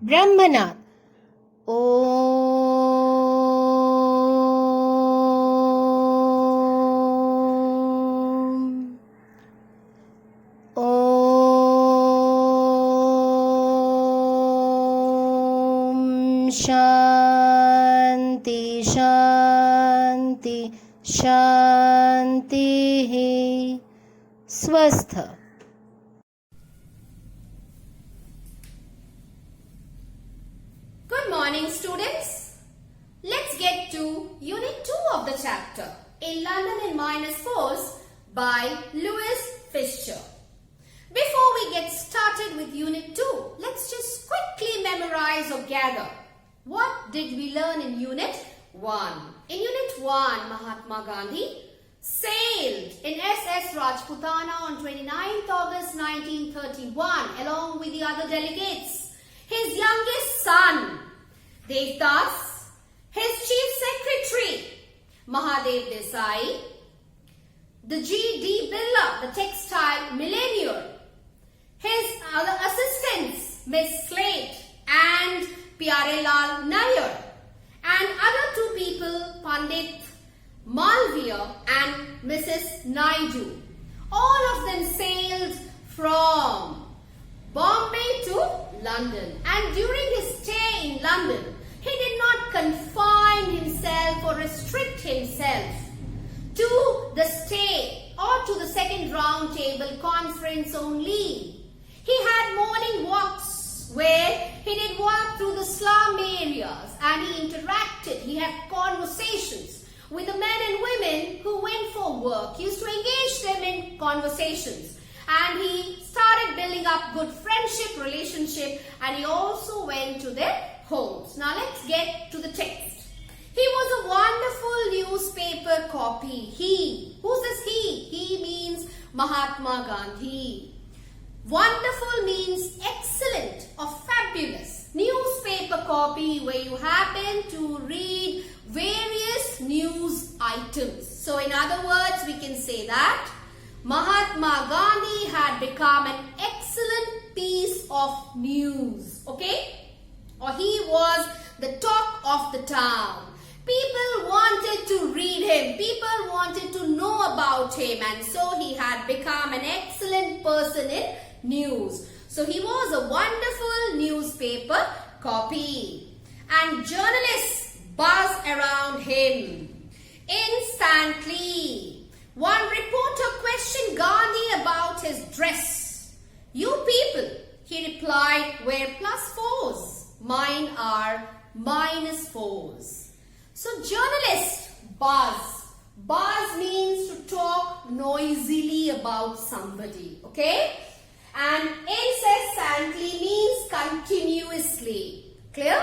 Brahmanath. Om. Om. Shanti, Shanti, Shanti. Swastha. Good morning, students. Let's get to unit 2 of the chapter In London in Minus Force by Louis Fisher. Before we get started with unit 2, let's just quickly memorize or gather. What did we learn in unit 1? In unit 1, Mahatma Gandhi sailed in SS Rajputana on 29th August 1931 along with the other delegates. His youngest son, Devdas, his chief secretary, Mahadev Desai, the G.D. Birla, the textile millionaire, his other assistants, Miss Slate and Pyarelal Nair, and other two people, Pandit Malviya and Mrs. Naidu. All of them sailed from Bombay to London, and during his stay in London, he did not confine himself or restrict himself to the stay or to the second round table conference only. He had morning walks where he did walk through the slum areas and he interacted, he had conversations with the men and women who went for work. He used to engage them in conversations. And he started building up good friendship, relationship, and he also went to their homes. Now let's get to the text. He was a wonderful newspaper copy. He, who's this he? He means Mahatma Gandhi. Wonderful means excellent or fabulous. Newspaper copy where you happen to read various news items. So in other words, we can say that Mahatma Gandhi had become an excellent piece of news, okay? Or he was the talk of the town. People wanted to read him. People wanted to know about him, and so he had become an excellent person in news. So he was a wonderful newspaper copy. And journalists buzzed around him. Instantly, one reporter questioned Gandhi about his dress. You people, he replied, wear +4s. Mine are -4s. So journalists buzz. Buzz means to talk noisily about somebody. Okay? And incessantly means continuously. Clear?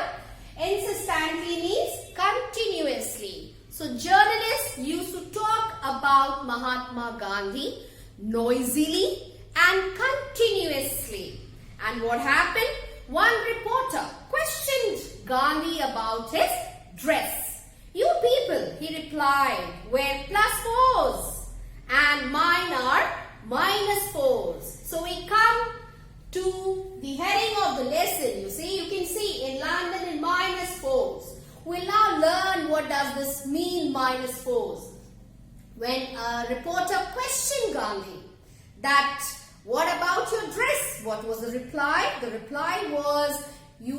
Incessantly means continuously. So journalists used to talk about Mahatma Gandhi noisily and continuously. And what happened? One reporter questioned Gandhi about his dress. You people, he replied, wear +4s and mine are -4s. So we come to the heading of the lesson. You can see in London in -4s. We'll now learn what does this mean, -4s. When a reporter questioned Gandhi that, what about your dress? What was the reply? The reply was, you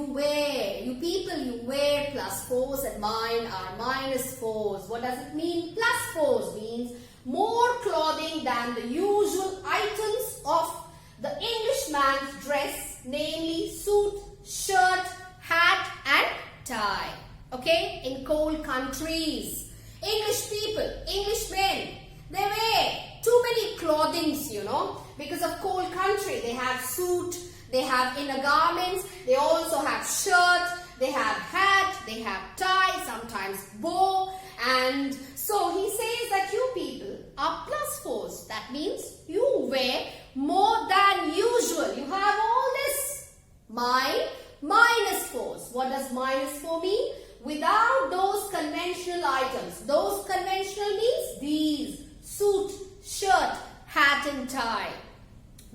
people wear +4s and mine are -4s. What does it mean? +4s means more clothing than the usual items of the Englishman's dress, namely suit, shirt, hat and tie. Okay, in cold countries, English people, English men, they wear too many clothings, because of cold country. They have suit, they have inner garments, they also have shirt, they have hat, they have tie, sometimes bow. And so he says that you people are +4s. That means you wear more than usual. You have all this. Mine, -4s. What does -4 mean? Without those conventional items. Those conventional means these: suit, shirt, hat and tie.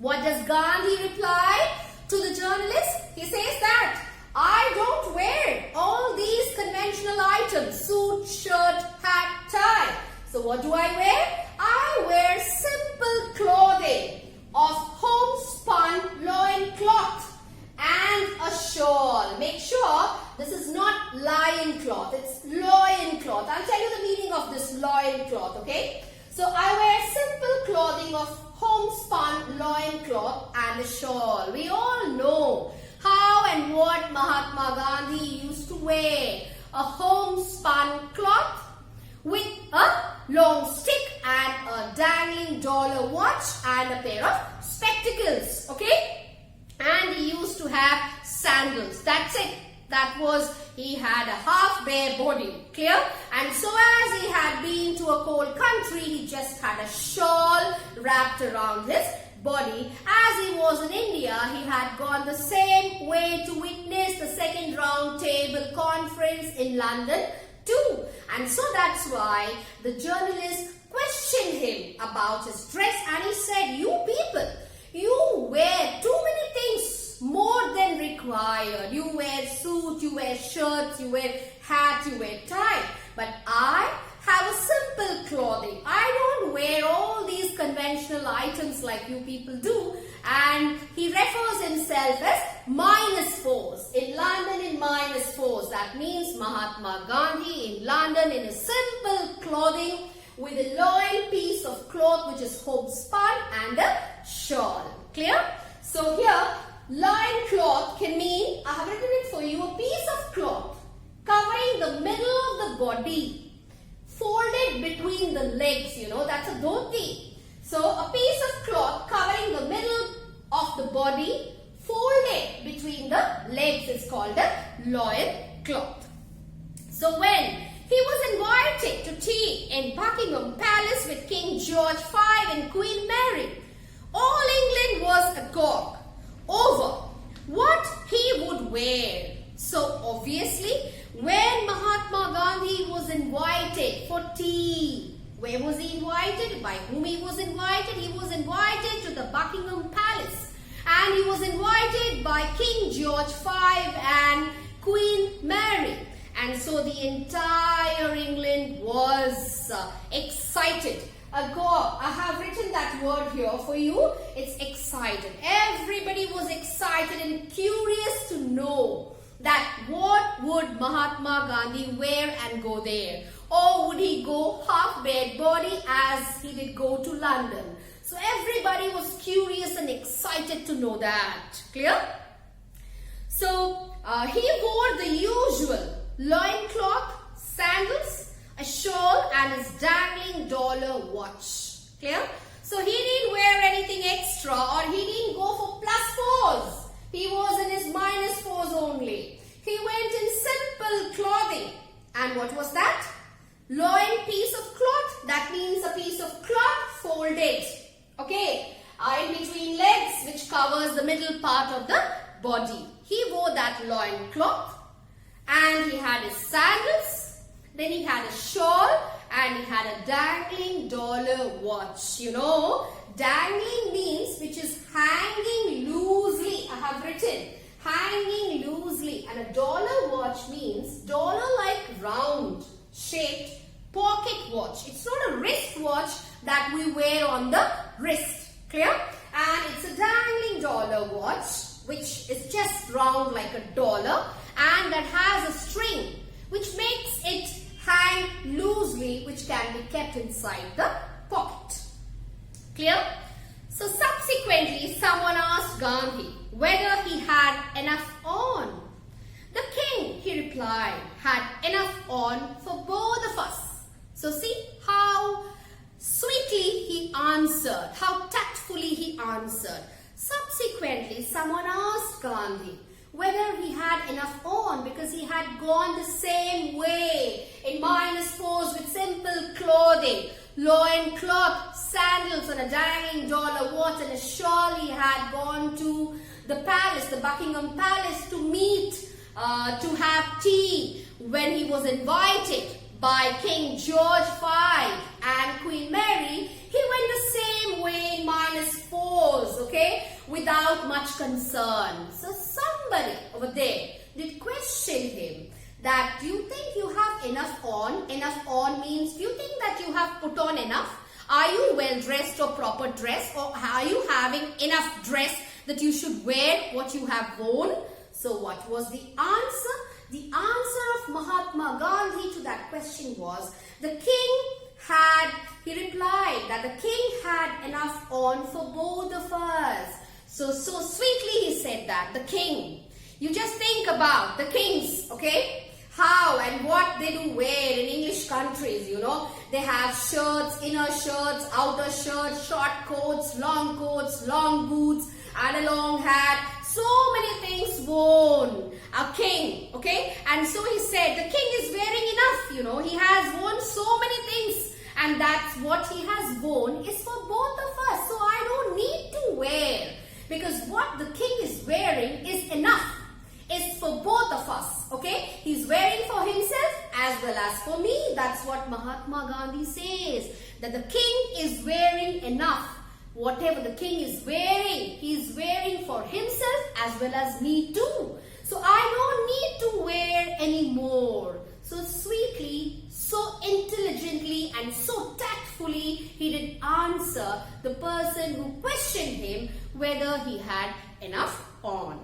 What does Gandhi reply to the journalist? He says that So what do I wear? I wear simple clothing of homespun loin cloth and a shawl. Make sure this is not lion cloth, it's loin cloth. I'll tell you the meaning of this loin cloth, okay? So I wear simple clothing of homespun loin cloth and a shawl. We all know how and what Mahatma Gandhi used to wear. A homespun cloth with a long stick and a dangling dollar watch and a pair of spectacles, okay? And he used to have sandals. That's it. He had a half bare body, clear? And so as he had been to a cold country, he just had a shawl wrapped around his body. As he was in India, he had gone the same way to witness the second round table conference in London too. And so that's why the journalist questioned him about his dress, and he said, "You people, you wear too many things more than required. You wear suit, you wear shirts, you wear hat, you wear tie. But I have a simple clothing. I don't wear all these conventional items like you people do." And he refers himself as -4s. In London in -4s. That means Mahatma Gandhi in London in a simple clothing with a loin piece of cloth which is homespun and a shawl. Clear? So here, loin cloth can mean, I have written it for you, a piece of cloth covering the middle of the body, folded between the legs, that's a dhoti. So a piece of cloth covering the middle of the body, folded between the legs is called a loin cloth. So when he was invited to tea in Buckingham Palace with King George V and Queen Mary, all England was agog over what he would wear. So obviously, when Mahatma Gandhi was invited for tea, where was he invited? By whom he was invited? He was invited to the Buckingham Palace, and he was invited by King George V and Queen Mary. And so the entire England was excited. Agog. I have written that word here for you. It's excited. Everybody was excited and curious to know that what would Mahatma Gandhi wear and go there. Or would he go half bare body as he did go to London. So everybody was curious and excited to know that. Clear? So he wore the usual loincloth, sandals, a shawl and his dangling dollar watch. Clear? So he didn't wear anything extra, or he didn't go for +4s. He was in his -4s only. He went in simple clothing. And what was that? Loin piece of cloth. That means a piece of cloth folded. Okay. In between legs, which covers the middle part of the body. He wore that loin cloth. And he had his sandals. Then he had a shawl and he had a dangling dollar watch. You know, dangling means which is hanging loosely. I have written hanging loosely. And a dollar watch means dollar-like round shaped pocket watch. It's not a wrist watch that we wear on the wrist. Clear? And it's a dangling dollar watch which is just round like a dollar and that has a string which makes it hang loosely, which can be kept inside the pocket. Clear? So subsequently, someone asked Gandhi whether he had enough on. The king, he replied, had enough on for both of us. So see how sweetly he answered, how tactfully he answered. Subsequently, someone asked Gandhi whether he had enough on because he had gone the same way in -4s with simple clothing, loin cloth, sandals and a dangling dollar watch and a shawl. He had gone to the palace, the Buckingham Palace, to meet, to have tea when he was invited by King George V and Queen Mary. He went the same way in -4s, okay, without much concern. So somebody over there did question him that do you think you have enough on? Enough on means do you think that you have put on enough? Are you well dressed or proper dressed, or are you having enough dress that you should wear what you have worn? So what was the answer? The answer of Mahatma Gandhi to that question was he replied that the king had enough on for both of us. So sweetly he said that, the king. You just think about the kings, okay? How and what they do wear in English countries, you know. They have shirts, inner shirts, outer shirts, short coats, long boots, and a long hat. So many things worn. A king, okay? And so he said the king is wearing enough, you know. He has worn so many things. And that's what he has worn is for both of us. So I don't need to wear. Because what the king is wearing is enough. It's for both of us, okay? He's wearing for himself as well as for me. That's what Mahatma Gandhi says. That the king is wearing enough. Whatever the king is wearing, he's wearing for himself as well as me too. So I don't need to wear any more. So sweetly, so intelligently and so tactfully, he did answer the person who questioned him whether he had enough on.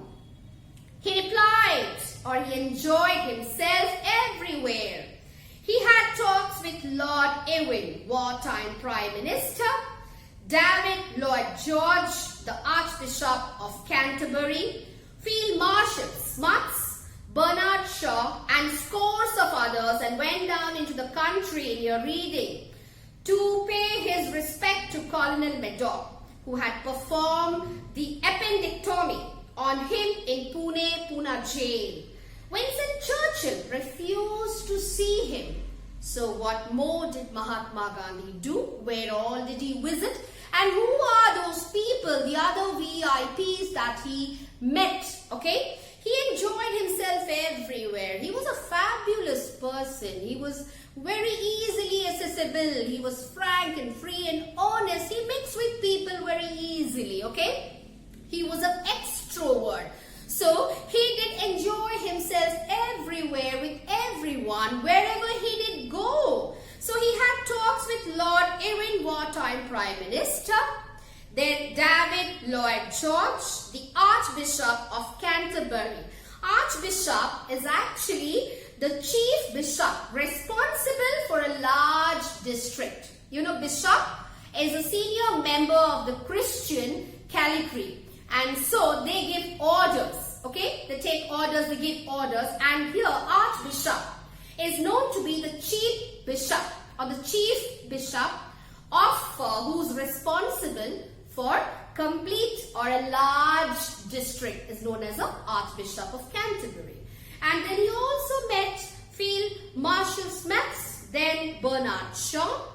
He replied, or he enjoyed himself everywhere. He had talks with Lord Irwin, wartime Prime Minister, David Lloyd George, the Archbishop of Canterbury, Field Marshal Smuts, Bernard Shaw, and scores of others, and went down into the country in your reading to pay his respect to Colonel Maddock, who had performed the appendectomy on him in Pune jail. Winston Churchill refused to see him. So what more did Mahatma Gandhi do? Where all did he visit? And who are those people, the other VIPs that he met? Okay? He enjoyed himself everywhere. He was a fabulous person. He was very easily accessible. He was frank and free and honest. He mixed with people very easily. Okay? He was an extrovert. So he did enjoy himself everywhere with everyone, wherever he did go. So he had talks with Lord Irwin, wartime Prime Minister, then David Lloyd George, the Archbishop of Canterbury. Archbishop is actually the chief bishop responsible for a large district. You know, bishop is a senior member of the Christian caliphate. And so they give orders, okay? They take orders, they give orders. And here, Archbishop is known to be the chief bishop or the chief bishop of who's responsible for complete or a large district is known as the Archbishop of Canterbury. And then he also met Field Marshal Smuts, then Bernard Shaw,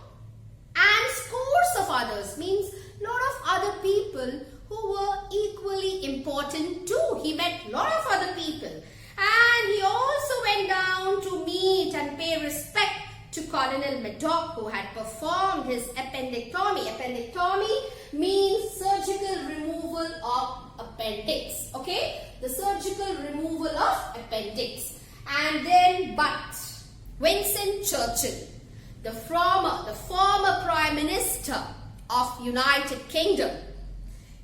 and scores of others, means lot of other people who were equally important too. He met a lot of other people. And he also went down to meet and pay respect to Colonel Maddock, who had performed his appendectomy. Appendectomy means surgical removal of appendix. Okay? The surgical removal of appendix. And then, but Winston Churchill, the former Prime Minister of United Kingdom,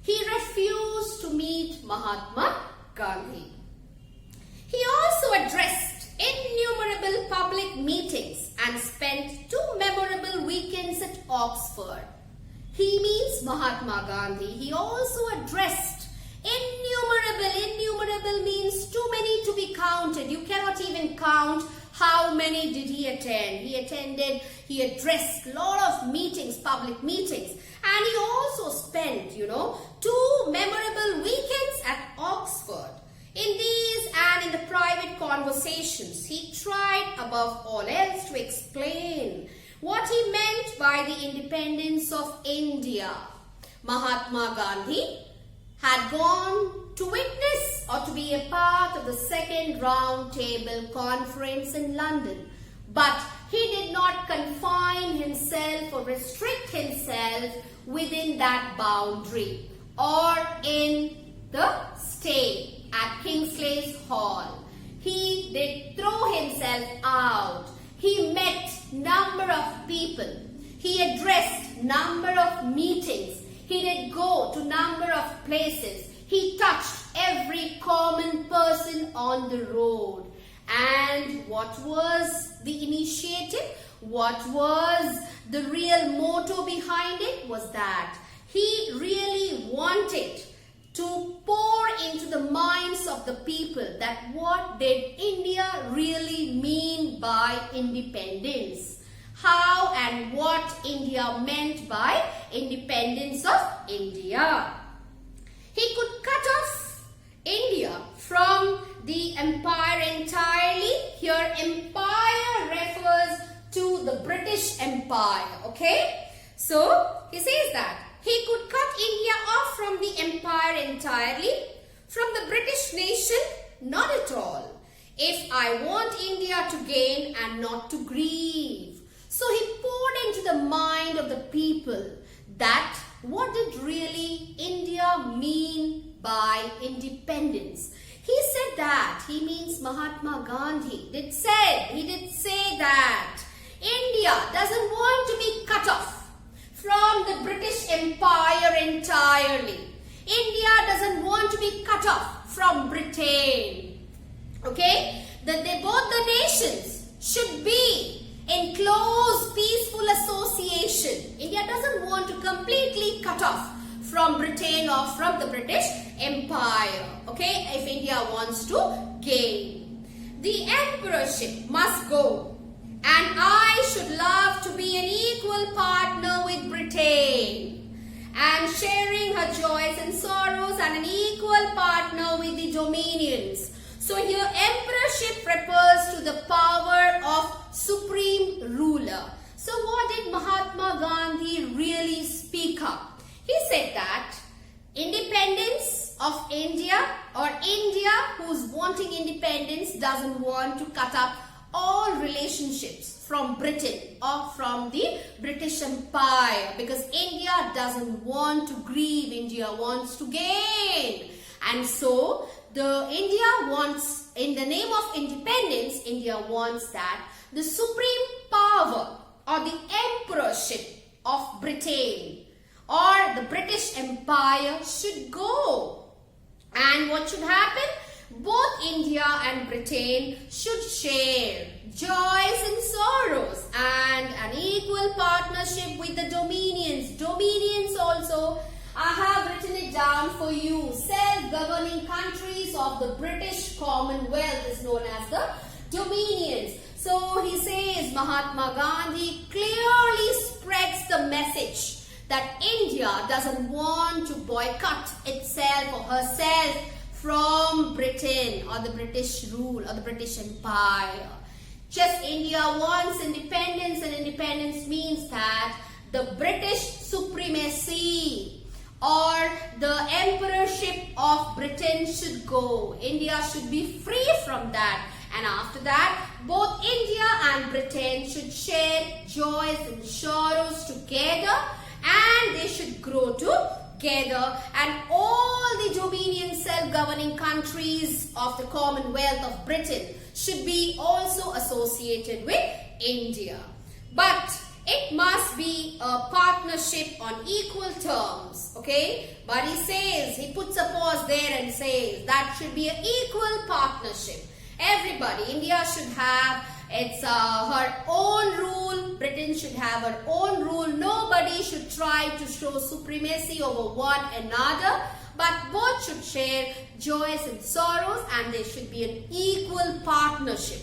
he refused to meet Mahatma Gandhi. He also addressed innumerable public meetings and spent 2 memorable weekends at Oxford. He means Mahatma Gandhi. He also addressed innumerable means too many to be counted. You cannot even count how many did he attend. He addressed a lot of meetings, public meetings. And he also spent, 2 memorable weekends at Oxford. In these and in the private conversations, he tried above all else to explain what he meant by the independence of India. Mahatma Gandhi had gone to witness or to be a part of the second round table conference in London. But he did not confine himself or restrict himself within that boundary or in the stay at Kingsley's Hall. He he did throw himself out. He met number of people. He addressed number of meetings. He did go to number of places. He touched every common person on the road. And what was the initiative? What was the real motto behind it? Was that he really wanted to pour into the minds of the people that what did India really mean by independence? How and what India meant by independence of India. He could cut off India from the empire entirely. Here empire refers to the British Empire. Okay. So he says that he could cut India off from the empire entirely. From the British nation, not at all. If I want India to gain and not to grieve. So he poured into the mind of the people that what did really India mean by independence. He said that, he means Mahatma Gandhi, he did say that India doesn't want to be cut off from the British Empire entirely. India doesn't want to be cut off from Britain. Okay? Both the nations should be in close peaceful association. India doesn't want to completely cut off from Britain or from the British Empire. Okay? If India wants to gain. The emperorship must go. And I should love to be an equal partner with Britain and sharing her joys and sorrows and an equal partner with the dominions. So here emperorship refers to the power of supreme ruler. So what did Mahatma Gandhi really speak up? He said that independence of India or India who's wanting independence doesn't want to cut up all relationships from Britain or from the British Empire because India doesn't want to grieve, India wants to gain. And so India wants, in the name of independence, India wants that the supreme power or the emperorship of Britain or the British Empire should go. And what should happen? Both India and Britain should share joys and sorrows and an equal partnership with the dominions. Dominions also, I have written it down for you. Self-governing countries of the British Commonwealth is known as the dominions. So he says, Mahatma Gandhi clearly spreads the message that India doesn't want to boycott itself or herself from Britain or the British rule or the British Empire. Just India wants independence, and independence means that the British supremacy or the emperorship of Britain should go. India should be free from that. And after that, both India and Britain should share joys and sorrows together, and they should grow together, and all the dominion self-governing countries of the Commonwealth of Britain should be also associated with India. But it must be a partnership on equal terms, okay? But he says, he puts a pause there and says that should be an equal partnership. Everybody, India should have her own rule, Britain should have her own rule. Nobody should try to show supremacy over one another, but both should share joys and sorrows, and there should be an equal partnership.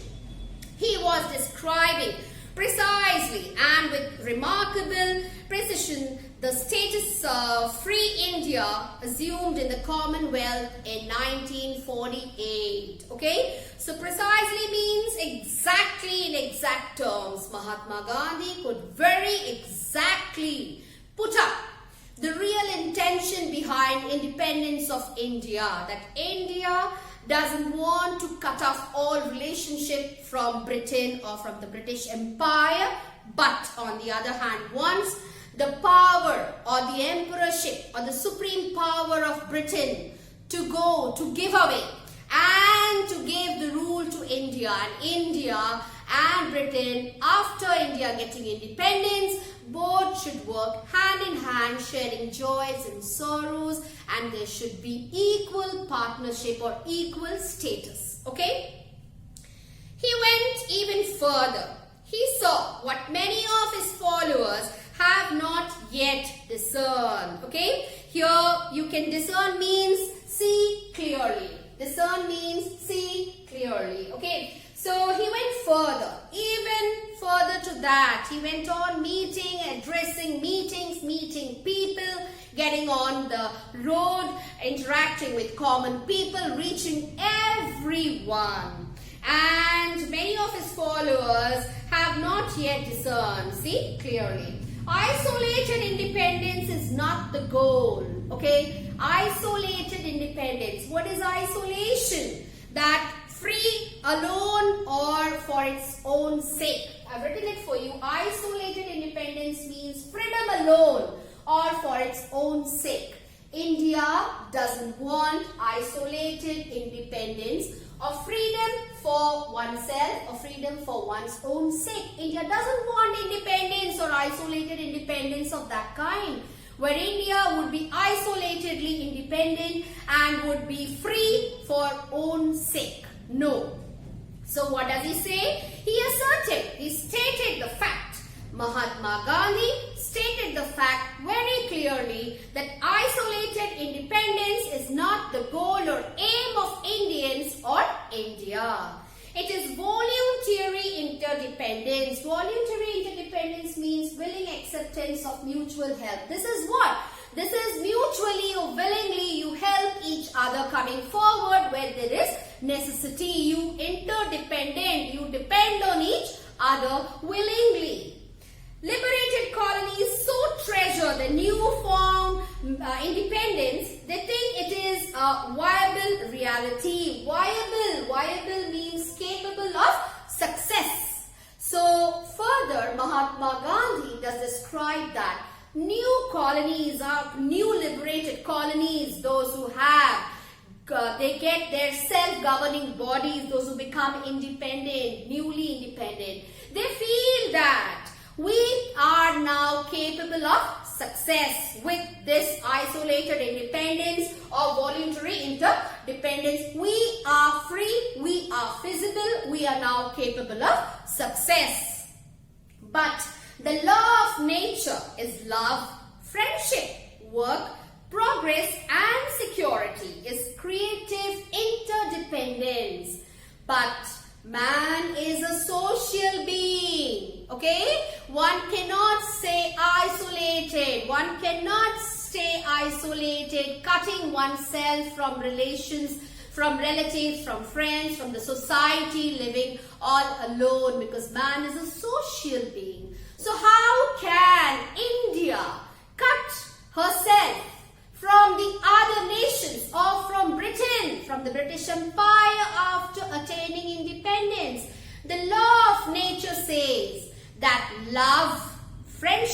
He was describing precisely and with remarkable precision the status of free India assumed in the Commonwealth in 1948. Okay, so precisely means exactly in exact terms. Mahatma Gandhi could very exactly put up the real intention behind independence of India, that India doesn't want to cut off all relationship from Britain or from the British Empire, but on the other hand wants the power or the emperorship or the supreme power of Britain to go, to give away and to give the rule to India. India and Britain after India getting independence, both should work hand in hand, sharing joys and sorrows, and there should be equal partnership or equal status. Okay? He went even further. He saw what many of his followers have not yet discerned. Okay? Here you can discern means see clearly. Discern means see clearly. Okay? So he went further, even further to that. He went on meeting, addressing meetings, meeting people, getting on the road, interacting with common people, reaching everyone. And many of his followers have not yet discerned. See clearly. Isolated independence is not the goal. Okay? Isolated independence. What is isolation? That free, alone, or for its own sake. I've written it for you. Isolated independence means freedom alone or for its own sake. India doesn't want isolated independence or freedom for oneself or freedom for one's own sake. India doesn't want independence or isolated independence of that kind, where India would be isolatedly independent and would be free for own sake. No. So what does he say? He stated the fact. Mahatma Gandhi stated the fact very clearly that isolated independence is not the goal or aim of Indians or India. It is voluntary interdependence. Voluntary interdependence means willing acceptance of mutual help. This is what? This is mutually or willingly you help each other coming forward where there is necessity. You interdependent. You depend on each other willingly. Liberated colonies so treasure the newfound independence, they think it is a viable reality. Viable means capable of success. So further, Mahatma Gandhi does describe that new colonies are new liberated colonies, those who have they get their self-governing bodies, those who become independent, newly independent. They feel that we are now capable of success with this isolated independence or voluntary interdependence. We are free, we are feasible, we are now capable of success. But the law of nature is love, friendship, work, progress and security is creative interdependence. But man is a social being. Okay? One cannot stay isolated. One cannot stay isolated, cutting oneself from relations, from relatives, from friends, from the society, living all alone, because man is a social being. So how can India cut herself from the other nations or from Britain, from the British Empire after attaining independence? The law of nature says that love, friendship,